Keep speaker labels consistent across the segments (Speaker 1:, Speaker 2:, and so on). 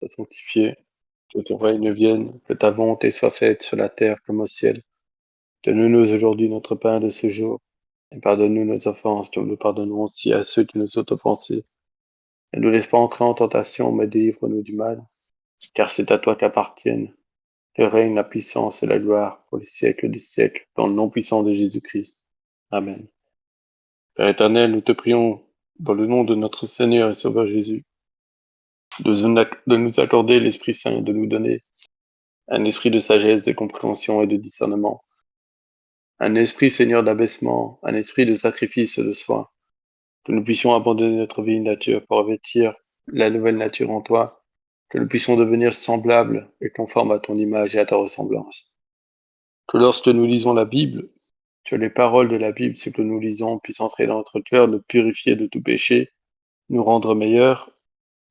Speaker 1: soit sanctifié, que ton règne vienne, que ta volonté soit faite sur la terre comme au ciel. Donne-nous aujourd'hui notre pain de ce jour, et pardonne-nous nos offenses, comme nous pardonnons aussi à ceux qui nous ont offensés. Et ne nous laisse pas entrer en tentation, mais délivre-nous du mal, car c'est à toi qu'appartiennent le règne, la puissance et la gloire pour les siècles des siècles, dans le nom puissant de Jésus-Christ. Amen. Père éternel, nous te prions, dans le nom de notre Seigneur et Sauveur Jésus, de nous accorder l'Esprit Saint et de nous donner un esprit de sagesse, de compréhension et de discernement, un esprit, Seigneur, d'abaissement, un esprit de sacrifice et de soi, que nous puissions abandonner notre vieille nature pour revêtir la nouvelle nature en toi, que nous puissions devenir semblables et conformes à ton image et à ta ressemblance. Que lorsque nous lisons la Bible, que les paroles de la Bible, ce que nous lisons, puissent entrer dans notre cœur, nous purifier de tout péché, nous rendre meilleurs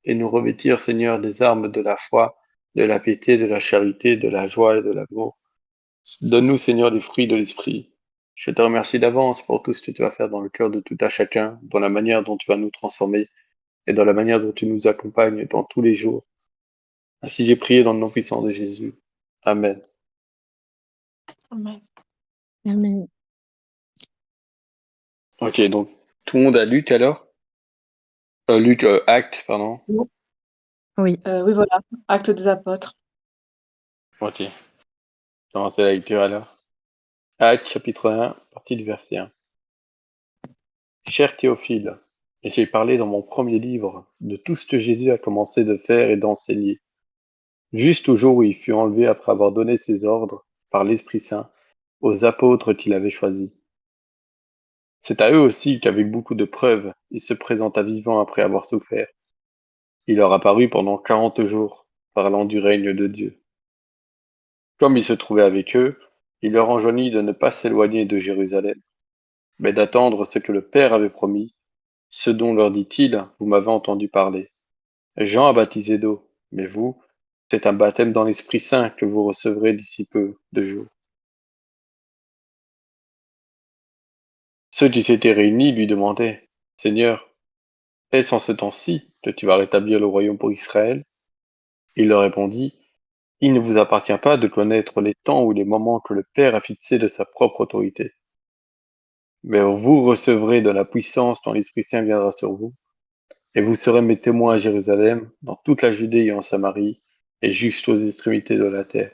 Speaker 1: et nous revêtir, Seigneur, des armes de la foi, de la piété, de la charité, de la joie et de l'amour. Donne-nous, Seigneur, les fruits de l'Esprit. Je te remercie d'avance pour tout ce que tu vas faire dans le cœur de tout à chacun, dans la manière dont tu vas nous transformer et dans la manière dont tu nous accompagnes dans tous les jours. Ainsi j'ai prié dans le nom puissant de Jésus. Amen.
Speaker 2: Amen.
Speaker 3: Amen.
Speaker 1: Ok, donc tout le monde a Luc alors Luc, Actes, pardon.
Speaker 3: Oui.
Speaker 2: Oui, voilà. Actes des apôtres.
Speaker 1: Ok, commencez la lecture alors. Actes chapitre 1, partie du verset 1. Cher Théophile, j'ai parlé dans mon premier livre de tout ce que Jésus a commencé de faire et d'enseigner, juste au jour où il fut enlevé après avoir donné ses ordres, par l'Esprit Saint, aux apôtres qu'il avait choisis. C'est à eux aussi qu'avec beaucoup de preuves, il se présenta vivant après avoir souffert. Il leur apparut pendant 40 jours, parlant du règne de Dieu. Comme il se trouvait avec eux, il leur enjoignit de ne pas s'éloigner de Jérusalem, mais d'attendre ce que le Père avait promis. Ce dont leur dit-il, vous m'avez entendu parler. Jean a baptisé d'eau, mais vous, c'est un baptême dans l'Esprit Saint que vous recevrez d'ici peu de jours. Ceux qui s'étaient réunis lui demandaient, Seigneur, est-ce en ce temps-ci que tu vas rétablir le royaume pour Israël? Il leur répondit, il ne vous appartient pas de connaître les temps ou les moments que le Père a fixés de sa propre autorité. Mais vous recevrez de la puissance quand l'Esprit Saint viendra sur vous, et vous serez mes témoins à Jérusalem, dans toute la Judée et en Samarie, et jusqu'aux extrémités de la terre.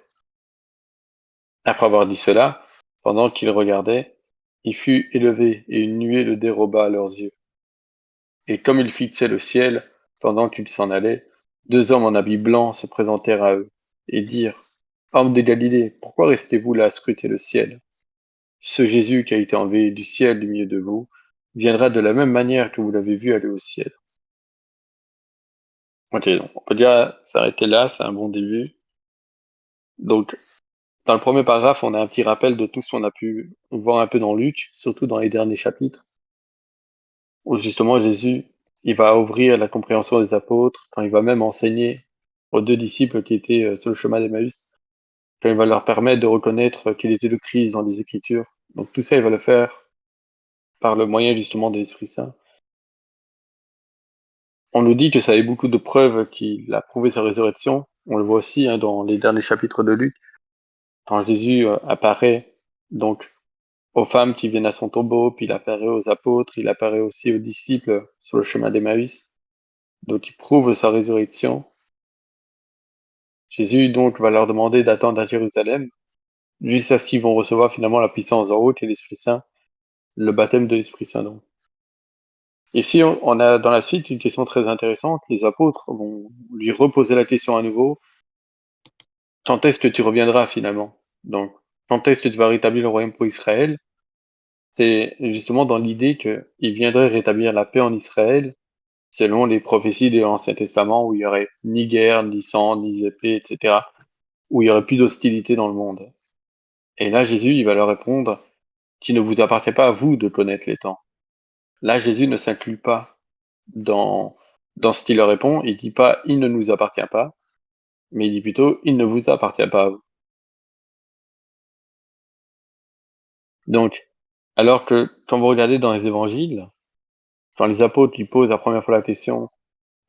Speaker 1: Après avoir dit cela, pendant qu'ils regardaient, il fut élevé, et une nuée le déroba à leurs yeux. Et comme il fixait le ciel, pendant qu'ils s'en allaient, deux hommes en habits blancs se présentèrent à eux, et dirent, Hommes de Galilée, pourquoi restez-vous là à scruter le ciel? Ce Jésus qui a été enlevé du ciel du milieu de vous, viendra de la même manière que vous l'avez vu aller au ciel. Ok, donc on peut déjà s'arrêter là, c'est un bon début. Donc, dans le premier paragraphe, on a un petit rappel de tout ce qu'on a pu voir un peu dans Luc, surtout dans les derniers chapitres, où justement Jésus, il va ouvrir la compréhension des apôtres, quand il va même enseigner aux deux disciples qui étaient sur le chemin d'Emmaüs, quand il va leur permettre de reconnaître qu'il était le Christ dans les Écritures. Donc tout ça, il va le faire par le moyen justement de l'Esprit Saint. On nous dit que ça avait beaucoup de preuves qu'il a prouvé sa résurrection. On le voit aussi dans les derniers chapitres de Luc, quand Jésus apparaît donc aux femmes qui viennent à son tombeau, puis il apparaît aux apôtres, il apparaît aussi aux disciples sur le chemin d'Emmaüs. Donc il prouve sa résurrection. Jésus donc va leur demander d'attendre à Jérusalem, jusqu'à ce qu'ils vont recevoir finalement la puissance en haut et l'Esprit Saint, le baptême de l'Esprit Saint donc. Ici, on a dans la suite une question très intéressante. Les apôtres vont lui reposer la question à nouveau. Quand est-ce que tu reviendras finalement? Donc, quand est-ce que tu vas rétablir le royaume pour Israël? C'est justement dans l'idée qu'il viendrait rétablir la paix en Israël, selon les prophéties de l'Ancien Testament, où il y aurait ni guerre, ni sang, ni épée, etc., où il y aurait plus d'hostilité dans le monde. Et là, Jésus, il va leur répondre qu'il ne vous appartient pas à vous de connaître les temps. Là, Jésus ne s'inclut pas dans, dans ce qu'il leur répond. Il dit pas, il ne nous appartient pas, mais il dit plutôt, il ne vous appartient pas à vous. Donc, alors que quand vous regardez dans les évangiles, quand les apôtres lui posent la première fois la question,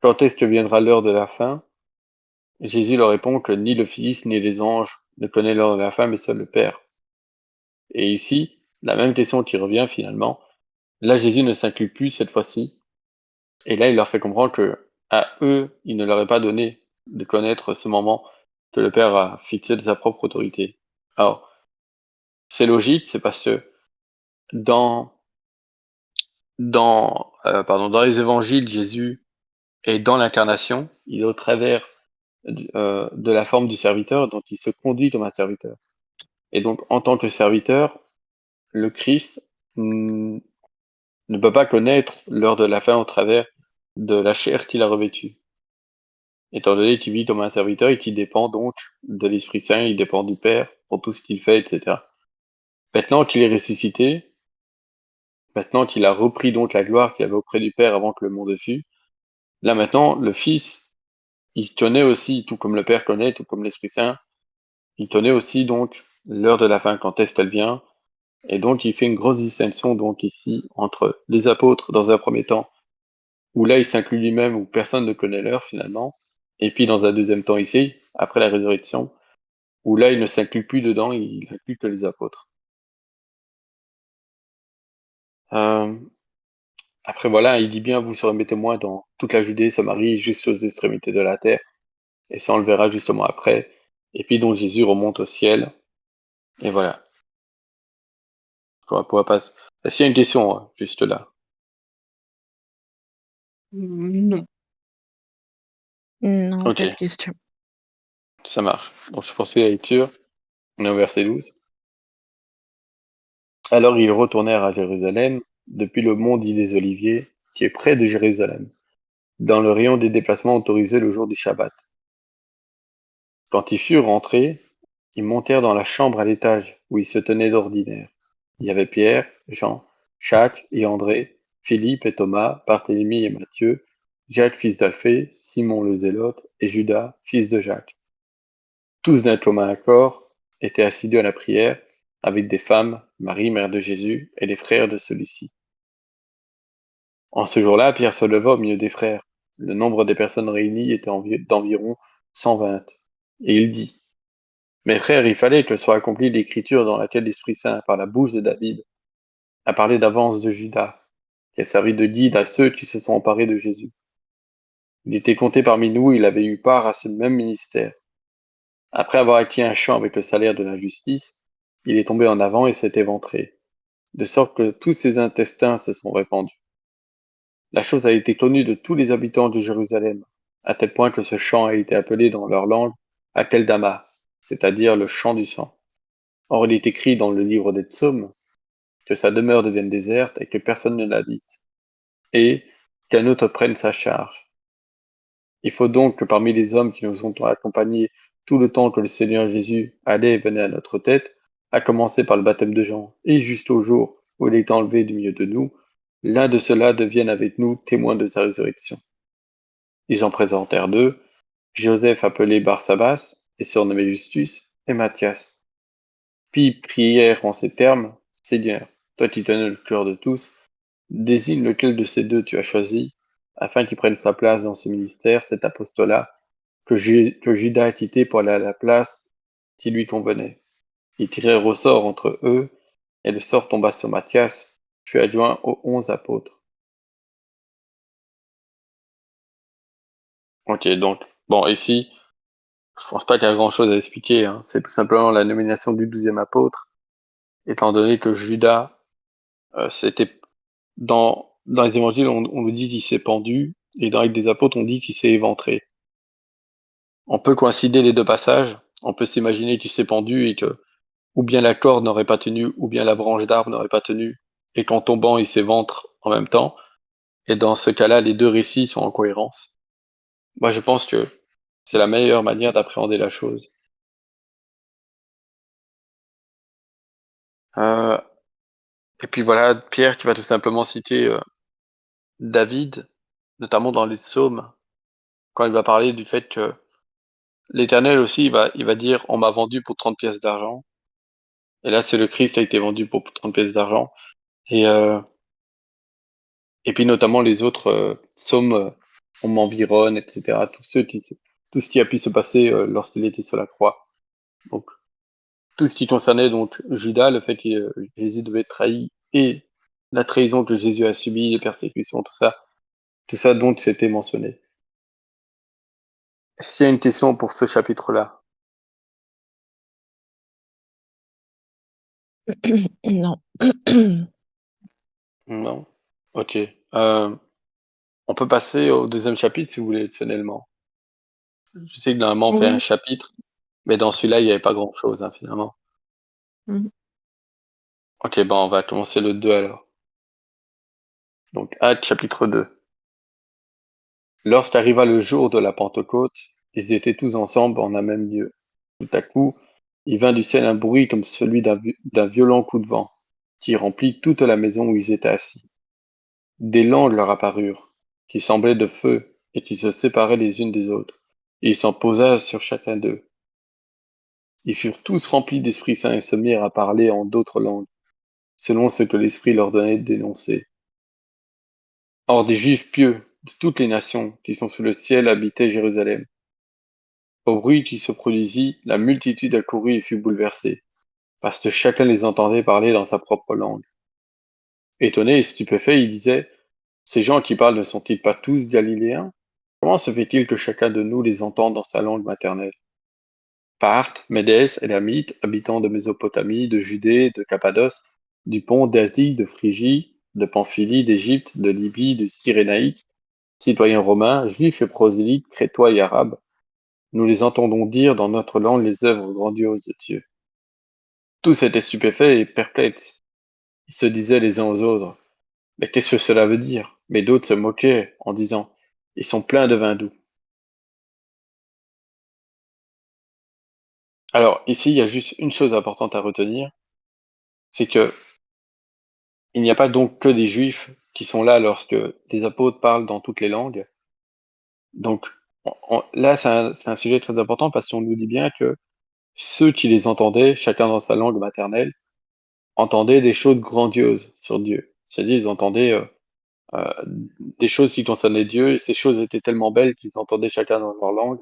Speaker 1: quand est-ce que viendra l'heure de la fin? Jésus leur répond que ni le Fils ni les anges ne connaissent l'heure de la fin, mais seul le Père. Et ici, la même question qui revient finalement. Là, Jésus ne s'inclut plus cette fois-ci, et là, il leur fait comprendre que à eux, il ne leur est pas donné de connaître ce moment que le Père a fixé de sa propre autorité. Alors, c'est logique, c'est parce que dans dans les évangiles, Jésus est dans l'incarnation, il est au travers de la forme du serviteur, donc il se conduit comme un serviteur. Et donc, en tant que serviteur, le Christ ne peut pas connaître l'heure de la fin au travers de la chair qu'il a revêtue. Étant donné qu'il vit comme un serviteur et qu'il dépend donc de l'Esprit Saint, il dépend du Père pour tout ce qu'il fait, etc. Maintenant qu'il est ressuscité, maintenant qu'il a repris donc la gloire qu'il avait auprès du Père avant que le monde fût, là maintenant, le Fils, il connaît aussi, tout comme le Père connaît, tout comme l'Esprit Saint, il connaît aussi donc l'heure de la fin, quand est-ce qu'elle vient, et donc il fait une grosse distinction donc ici entre les apôtres dans un premier temps, où là il s'inclut lui-même, où personne ne connaît l'heure finalement, et puis dans un deuxième temps ici, après la résurrection, où là il ne s'inclut plus dedans, il inclut que les apôtres. Euh, Après voilà, il dit bien, vous serez mes témoins dans toute la Judée, Samarie, jusqu'aux extrémités de la terre, et ça on le verra justement après, et puis donc Jésus remonte au ciel, et voilà. On pourra pas... Est-ce qu'il y a une question, hein, juste là?
Speaker 2: Non.
Speaker 3: Non,
Speaker 1: Ok,
Speaker 3: pas de question.
Speaker 1: ça marche. Donc je poursuis la lecture, on est au verset 12. Alors ils retournèrent à Jérusalem, depuis le mont dit des Oliviers, qui est près de Jérusalem, dans le rayon des déplacements autorisés le jour du Shabbat. Quand ils furent rentrés, ils montèrent dans la chambre à l'étage où ils se tenaient d'ordinaire. Il y avait Pierre, Jean, Jacques et André, Philippe et Thomas, Barthélemy et Matthieu, Jacques fils d'Alphée, Simon le Zélote et Judas, fils de Jacques. Tous d'un commun accord étaient assidus à la prière, avec des femmes, Marie, mère de Jésus, et les frères de celui-ci. En ce jour-là, Pierre se leva au milieu des frères. Le nombre des personnes réunies était d'environ 120. Et il dit: Mes frères, il fallait que soit accomplie l'écriture dans laquelle l'Esprit Saint, par la bouche de David, a parlé d'avance de Judas, qui a servi de guide à ceux qui se sont emparés de Jésus. Il était compté parmi nous, il avait eu part à ce même ministère. Après avoir acquis un champ avec le salaire de l'injustice, il est tombé en avant et s'est éventré, de sorte que tous ses intestins se sont répandus. La chose a été connue de tous les habitants de Jérusalem, à tel point que ce champ a été appelé dans leur langue Akeldama, c'est-à-dire le champ du sang. Or il est écrit dans le livre des psaumes que sa demeure devienne déserte et que personne ne l'habite, et qu'un autre prenne sa charge. Il faut donc que parmi les hommes qui nous ont accompagnés tout le temps que le Seigneur Jésus allait et venait à notre tête, à commencer par le baptême de Jean, et jusqu'au jour où il est enlevé du milieu de nous, l'un de ceux-là devienne avec nous témoin de sa résurrection. Ils en présentèrent deux, Joseph appelé Barsabas, et surnommé Justus, et Matthias. Puis ils prièrent en ces termes: Seigneur, toi qui connais le cœur de tous, désigne lequel de ces deux tu as choisi, afin qu'il prenne sa place dans ce ministère, cet apostolat, que Judas a quitté pour aller à la place qui lui convenait. Ils tirèrent au sort entre eux, et le sort tomba sur Matthias, fut adjoint aux 11 apôtres. Ok, donc, bon, ici, je pense pas qu'il y a grand-chose à expliquer, hein. C'est tout simplement la nomination du 12e apôtre, étant donné que Judas, c'était dans les évangiles, on nous dit qu'il s'est pendu, et dans Actes des apôtres, on dit qu'il s'est éventré. On peut coïncider les deux passages, on peut s'imaginer qu'il s'est pendu et que ou bien la corde n'aurait pas tenu, ou bien la branche d'arbre n'aurait pas tenu, et qu'en tombant, il s'éventre en même temps, et dans ce cas-là, les deux récits sont en cohérence. Moi, je pense que c'est la meilleure manière d'appréhender la chose. Euh, et puis voilà, Pierre qui va tout simplement citer David, notamment dans les psaumes, quand il va parler du fait que l'Éternel aussi, il va dire, on m'a vendu pour 30 pièces d'argent. Et là, c'est le Christ qui a été vendu pour 30 pièces d'argent. Et, euh, et puis notamment les autres psaumes, on m'environne, etc. Tous ceux tout ce qui a pu se passer lorsqu'il était sur la croix. Donc, tout ce qui concernait donc Judas, le fait que Jésus devait être trahi et la trahison que Jésus a subie, les persécutions, tout ça dont c'était mentionné. Est-ce qu'il y a une question pour ce chapitre-là?
Speaker 3: Non.
Speaker 1: Non? Ok. On peut passer au deuxième chapitre si vous voulez, optionnellement. Je sais que normalement on fait un
Speaker 2: Oui.
Speaker 1: chapitre, mais dans celui-là il n'y avait pas grand-chose hein, finalement.
Speaker 2: Mhm.
Speaker 1: Ok, bon, on va commencer le 2 alors. Donc, Actes chapitre 2. Lorsqu'arriva le jour de la Pentecôte, ils étaient tous ensemble en un même lieu. Tout à coup, il vint du ciel un bruit comme celui d'un violent coup de vent, qui remplit toute la maison où ils étaient assis. Des langues leur apparurent, qui semblaient de feu, et qui se séparaient les unes des autres. Et il s'en posa sur chacun d'eux. Ils furent tous remplis d'Esprit Saint et se mirent à parler en d'autres langues, selon ce que l'Esprit leur donnait d'énoncer. Or des Juifs pieux de toutes les nations qui sont sous le ciel habitaient Jérusalem. Au bruit qui se produisit, la multitude accourut et fut bouleversée, parce que chacun les entendait parler dans sa propre langue. Étonnés et stupéfaits, ils disaient, ces gens qui parlent ne sont-ils pas tous galiléens? Comment se fait-il que chacun de nous les entende dans sa langue maternelle? Parthes, Médès, Élamite, habitants de Mésopotamie, de Judée, de Cappadoce, du Pont d'Asie, de Phrygie, de Pamphylie, d'Égypte, de Libye, de Cyrénaïque, citoyens romains, juifs et prosélytes, crétois et arabes, nous les entendons dire dans notre langue les œuvres grandioses de Dieu. Tous étaient stupéfaits et perplexes. Ils se disaient les uns aux autres, mais qu'est-ce que cela veut dire? Mais d'autres se moquaient en disant, ils sont pleins de vin doux. Alors ici, il y a juste une chose importante à retenir, c'est que il n'y a pas donc que des juifs qui sont là lorsque les apôtres parlent dans toutes les langues. Donc là, c'est un sujet très important parce qu'on nous dit bien que ceux qui les entendaient, chacun dans sa langue maternelle, entendaient des choses grandioses sur Dieu. C'est-à-dire, ils entendaient euh, des choses qui concernaient Dieu et ces choses étaient tellement belles qu'ils entendaient chacun dans leur langue,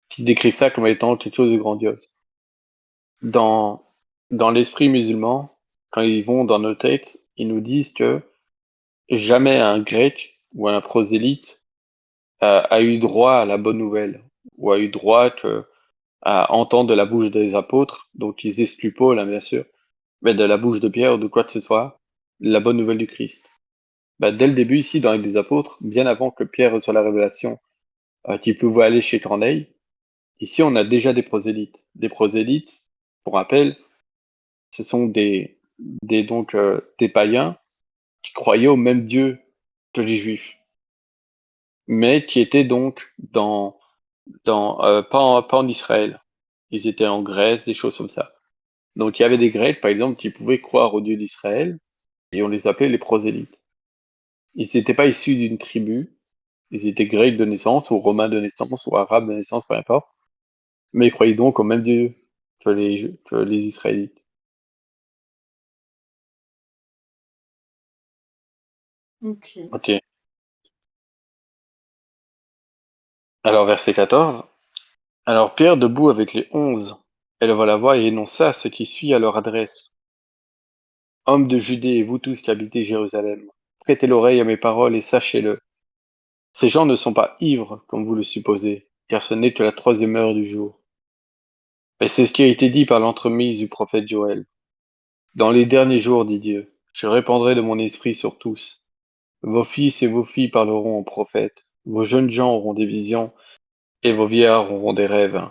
Speaker 1: qu'ils décrivent ça comme étant quelque chose de grandiose. Dans, dans l'esprit musulman, quand ils vont dans nos textes, ils nous disent que jamais un grec ou un prosélyte a eu droit à la bonne nouvelle, ou a eu droit à entendre de la bouche des apôtres, donc ils excluent Paul, hein, bien sûr, mais de la bouche de Pierre ou de quoi que ce soit, la bonne nouvelle du Christ. Bah, dès le début, ici, dans l'Acte des Apôtres, bien avant que Pierre reçoive la révélation qu'il pouvait aller chez Corneille, ici, on a déjà des prosélytes. Des prosélytes, pour rappel, ce sont des païens qui croyaient au même Dieu que les Juifs, mais qui étaient donc pas en Israël. Ils étaient en Grèce, des choses comme ça. Donc il y avait des Grecs, par exemple, qui pouvaient croire au Dieu d'Israël, et on les appelait les prosélytes. Ils n'étaient pas issus d'une tribu, ils étaient grecs de naissance, ou romains de naissance, ou arabes de naissance, peu importe, mais ils croyaient donc au même Dieu que les Israélites.
Speaker 2: Ok.
Speaker 1: Ok. Alors verset 14. Alors Pierre, debout avec les 11, éleva la voix et énonça ce qui suit à leur adresse. Hommes de Judée et vous tous qui habitez Jérusalem, prêtez l'oreille à mes paroles et sachez-le. Ces gens ne sont pas ivres, comme vous le supposez, car ce n'est que la troisième heure du jour. Mais c'est ce qui a été dit par l'entremise du prophète Joël. Dans les derniers jours, dit Dieu, je répandrai de mon esprit sur tous. Vos fils et vos filles parleront en prophètes, vos jeunes gens auront des visions, et vos vieillards auront des rêves.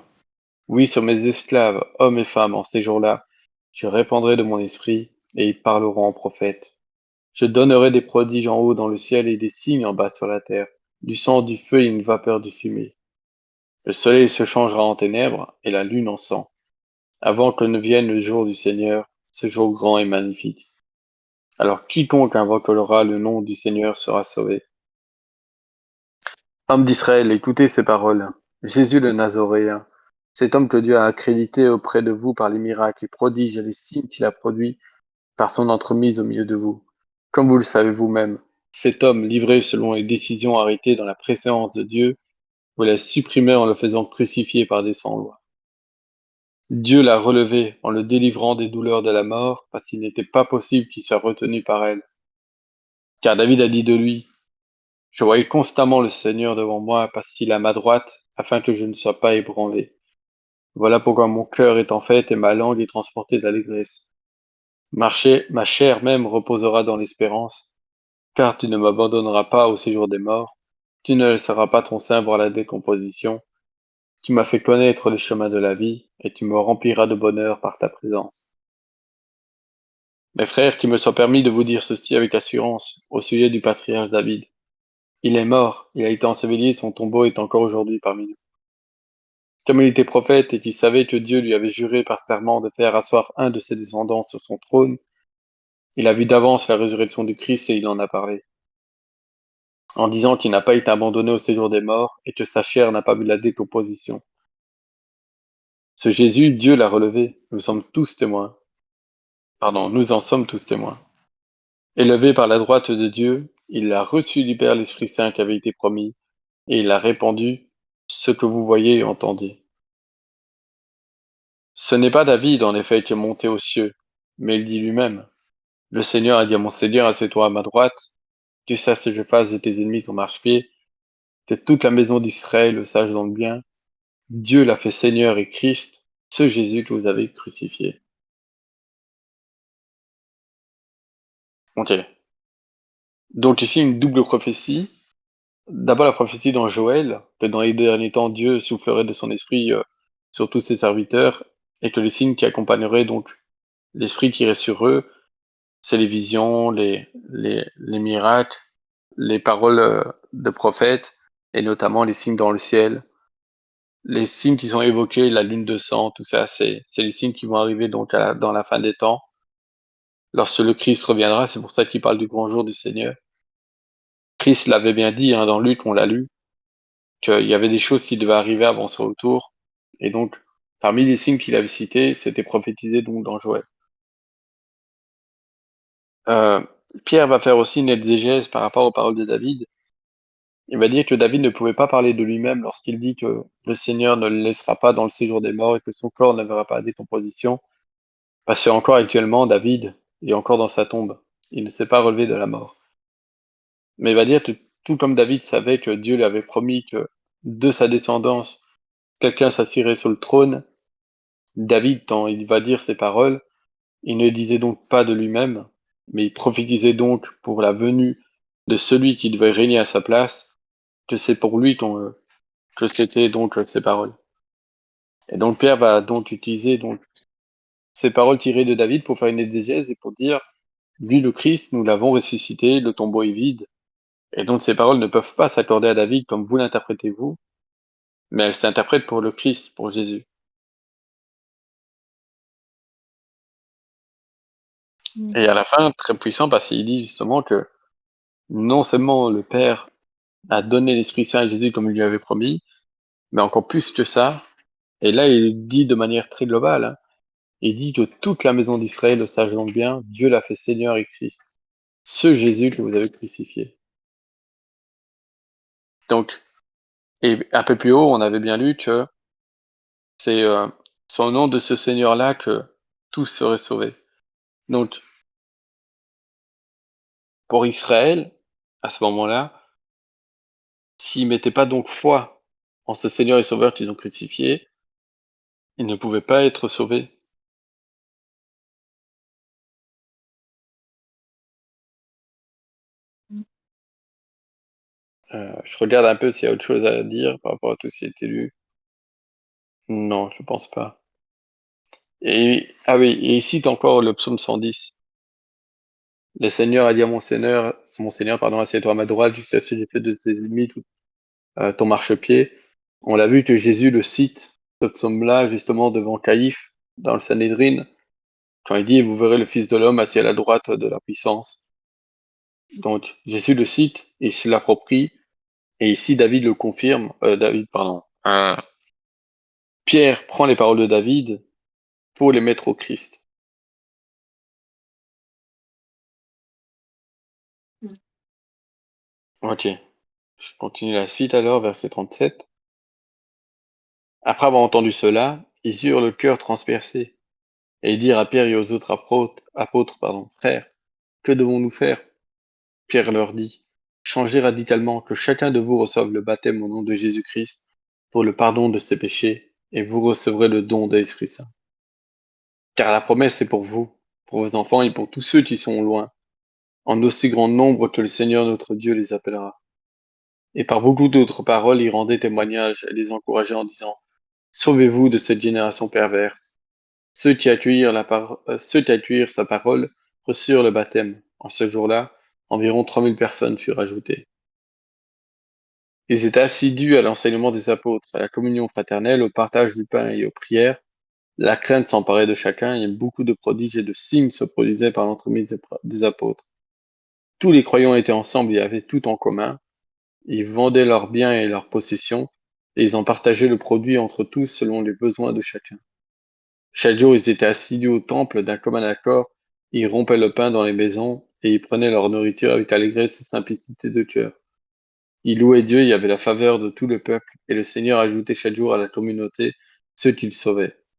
Speaker 1: Oui, sur mes esclaves, hommes et femmes, en ces jours-là, je répandrai de mon esprit, et ils parleront en prophètes. Je donnerai des prodiges en haut dans le ciel et des signes en bas sur la terre, du sang, du feu et une vapeur de fumée. Le soleil se changera en ténèbres et la lune en sang, avant que ne vienne le jour du Seigneur, ce jour grand et magnifique. Alors quiconque invoquera le nom du Seigneur sera sauvé. Hommes d'Israël, écoutez ces paroles. Jésus le Nazoréen, cet homme que Dieu a accrédité auprès de vous par les miracles, les prodiges et les signes qu'il a produits par son entremise au milieu de vous. Comme vous le savez vous-même, cet homme, livré selon les décisions arrêtées dans la préséance de Dieu, vous l'a supprimé en le faisant crucifier par des sans-lois. Dieu l'a relevé en le délivrant des douleurs de la mort, parce qu'il n'était pas possible qu'il soit retenu par elle. Car David a dit de lui, je voyais constamment le Seigneur devant moi, parce qu'il est à ma droite, afin que je ne sois pas ébranlé. Voilà pourquoi mon cœur est en fête et ma langue est transportée d'allégresse. Ma chair même reposera dans l'espérance, car tu ne m'abandonneras pas au séjour des morts, tu ne laisseras pas ton sein voir la décomposition. Tu m'as fait connaître les chemins de la vie, et tu me rempliras de bonheur par ta présence. Mes frères, qu'il me soit permis de vous dire ceci avec assurance au sujet du patriarche David. Il est mort, il a été enseveli, son tombeau est encore aujourd'hui parmi nous. Comme il était prophète et qu'il savait que Dieu lui avait juré par serment de faire asseoir un de ses descendants sur son trône, il a vu d'avance la résurrection du Christ et il en a parlé, en disant qu'il n'a pas été abandonné au séjour des morts et que sa chair n'a pas vu la décomposition. Ce Jésus, Dieu l'a relevé, nous en sommes tous témoins. Élevé par la droite de Dieu, il a reçu du Père l'Esprit Saint qui avait été promis, et il a répandu ce que vous voyez et entendez. Ce n'est pas David, en effet, qui est monté aux cieux, mais il dit lui-même, le Seigneur a dit à mon Seigneur, assieds-toi à ma droite, tu saches que je fasse de tes ennemis ton marchepied, que toute la maison d'Israël le sache donc bien. Dieu l'a fait Seigneur et Christ, ce Jésus que vous avez crucifié. Ok. Donc ici, une double prophétie. D'abord la prophétie dans Joël, que dans les derniers temps, Dieu soufflerait de son esprit sur tous ses serviteurs, et que les signes qui accompagneraient donc l'esprit qui irait sur eux, c'est les visions, les miracles, les paroles de prophètes, et notamment les signes dans le ciel. Les signes qui sont évoqués, la lune de sang, tout ça, c'est les signes qui vont arriver donc dans la fin des temps. Lorsque le Christ reviendra, c'est pour ça qu'il parle du grand jour du Seigneur. Christ l'avait bien dit, dans Luc, on l'a lu, qu'il y avait des choses qui devaient arriver avant son retour. Et donc, parmi les signes qu'il avait cités, c'était prophétisé donc dans Joël. Euh, Pierre va faire aussi une exégèse par rapport aux paroles de David. Il va dire que David ne pouvait pas parler de lui-même lorsqu'il dit que le Seigneur ne le laissera pas dans le séjour des morts et que son corps ne verra pas la décomposition, parce qu'encore actuellement, David est encore dans sa tombe. Il ne s'est pas relevé de la mort. Mais il va dire que tout comme David savait que Dieu lui avait promis que de sa descendance, quelqu'un s'assirait sur le trône, David, quand il va dire ces paroles, il ne disait donc pas de lui-même, mais il prophétisait donc pour la venue de celui qui devait régner à sa place, que c'est pour lui que c'était donc ces paroles. Et donc Pierre va donc utiliser donc ces paroles tirées de David pour faire une exégèse et pour dire, lui le Christ, nous l'avons ressuscité, le tombeau est vide. Et donc ces paroles ne peuvent pas s'accorder à David comme vous l'interprétez vous, mais elles s'interprètent pour le Christ, pour Jésus. Et à la fin, très puissant, parce qu'il dit justement que non seulement le Père a donné l'Esprit Saint à Jésus comme il lui avait promis, mais encore plus que ça, et là il dit de manière très globale, il dit que toute la maison d'Israël le sache donc bien, Dieu l'a fait Seigneur et Christ, ce Jésus que vous avez crucifié. Donc, et un peu plus haut, on avait bien lu que c'est au nom de ce Seigneur-là que tous seraient sauvés. Donc, pour Israël, à ce moment-là, s'ils mettaient pas donc foi en ce Seigneur et Sauveur qu'ils ont crucifié, ils ne pouvaient pas être sauvés. Je regarde un peu s'il y a autre chose à dire par rapport à tout ce qui a été lu. Non, je pense pas. Et, ah oui, et il cite encore le psaume 110. Le Seigneur a dit à mon Seigneur, pardon, assieds-toi à ma droite jusqu'à ce que j'ai fait de tes ennemis ton marchepied. On l'a vu que Jésus le cite, ce psaume-là, justement devant Caïphe, dans le Sanhédrin, quand il dit, vous verrez le Fils de l'homme assis à la droite de la puissance. Donc, Jésus le cite, et il se l'approprie, et ici David le confirme, Pierre prend les paroles de David pour les mettre au Christ. Ok. Je continue la suite alors, verset 37. Après avoir entendu cela, ils eurent le cœur transpercé, et ils dirent à Pierre et aux autres apôtres, Frères, que devons-nous faire? Pierre leur dit, Changez radicalement, que chacun de vous reçoive le baptême au nom de Jésus-Christ pour le pardon de ses péchés, et vous recevrez le don de l'Esprit Saint. Car la promesse est pour vous, pour vos enfants et pour tous ceux qui sont loin, en aussi grand nombre que le Seigneur notre Dieu les appellera. Et par beaucoup d'autres paroles, il rendait témoignage et les encourageait en disant, Sauvez-vous de cette génération perverse. Ceux qui accueillirent sa parole reçurent le baptême. En ce jour-là, environ 3000 personnes furent ajoutées. Ils étaient assidus à l'enseignement des apôtres, à la communion fraternelle, au partage du pain et aux prières. La crainte s'emparait de chacun et beaucoup de prodiges et de signes se produisaient par l'entremise des apôtres. Tous les croyants étaient ensemble et avaient tout en commun. Ils vendaient leurs biens et leurs possessions, et ils en partageaient le produit entre tous selon les besoins de chacun. Chaque jour, ils étaient assidus au temple d'un commun accord, ils rompaient le pain dans les maisons, et ils prenaient leur nourriture avec allégresse et simplicité de cœur. Ils louaient Dieu, il y avait la faveur de tout le peuple, et le Seigneur ajoutait chaque jour à la communauté ceux qu'il sauvait.